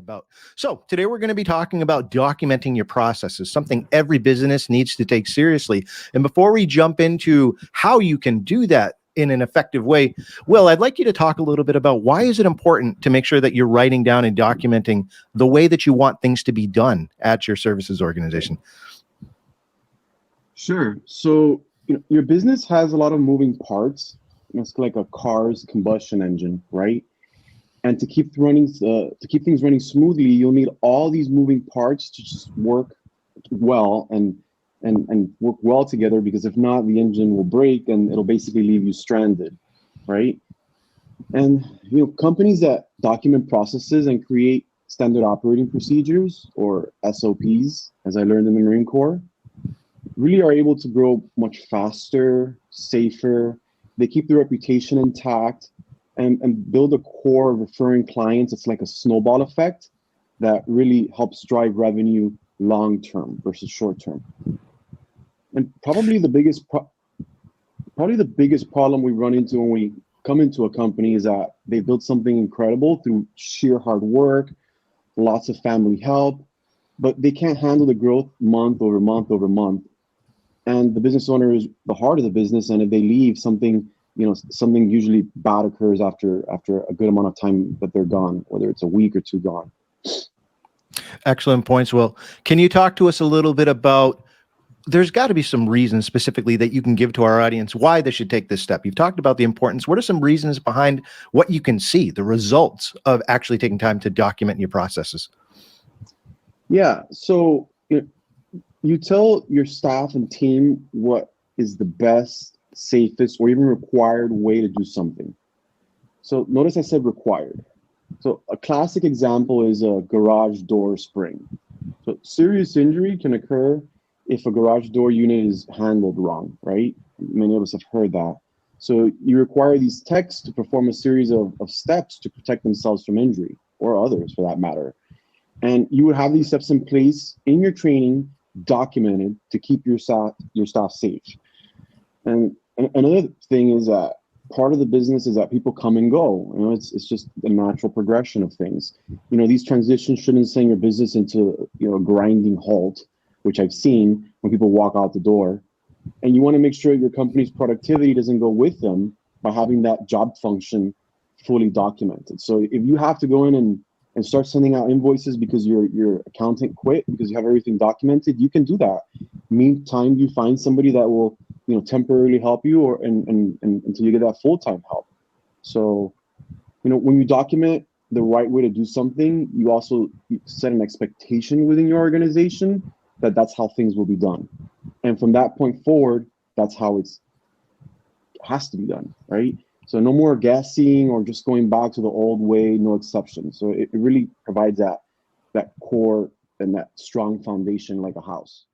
about. So today we're going to be talking about documenting your processes, something every business needs to take seriously. And before we jump into how you can do that in an effective way, Will, I'd like you to talk a little bit about why is it important to make sure that you're writing down and documenting the way that you want things to be done at your services organization. Sure. So your business has a lot of moving parts. It's like a car's combustion engine, right? And to keep things running smoothly, you'll need all these moving parts to just work well and work well together. Because if not, the engine will break and it'll basically leave you stranded, right? And companies that document processes and create standard operating procedures, or SOPs, as I learned in the Marine Corps, really are able to grow much faster, safer. They keep their reputation intact and build a core of referring clients. It's like a snowball effect that really helps drive revenue long-term versus short-term. And probably the biggest problem we run into when we come into a company is that they build something incredible through sheer hard work, lots of family help, but they can't handle the growth month over month over month. And the business owner is the heart of the business, and if they leave, something usually bad occurs after a good amount of time that they're gone, whether it's a week or two gone. Excellent points, Will. Can you talk to us a little bit about, there's got to be some reasons specifically that you can give to our audience why they should take this step. You've talked about the importance. What are some reasons behind what you can see, the results of actually taking time to document your processes? Yeah, so you tell your staff and team what is the best, safest, or even required way to do something. So notice I said required. So a classic example is a garage door spring. So serious injury can occur if a garage door unit is handled wrong, right? Many of us have heard that. So you require these techs to perform a series of steps to protect themselves from injury, or others for that matter. And you would have these steps in place in your training, documented, to keep your staff safe. And another thing is that part of the business is that people come and go. It's just the natural progression of things. These transitions shouldn't send your business into a grinding halt, which I've seen when people walk out the door. And you want to make sure your company's productivity doesn't go with them by having that job function fully documented. So if you have to go in and start sending out invoices because your accountant quit because you have everything documented, you can do that. Meantime, you find somebody that will temporarily help you, and until you get that full-time help. So when you document the right way to do something, you also set an expectation within your organization that that's how things will be done. And from that point forward, that's how it has to be done, right? So no more guessing or just going back to the old way, no exceptions. So it really provides that core and that strong foundation like a house.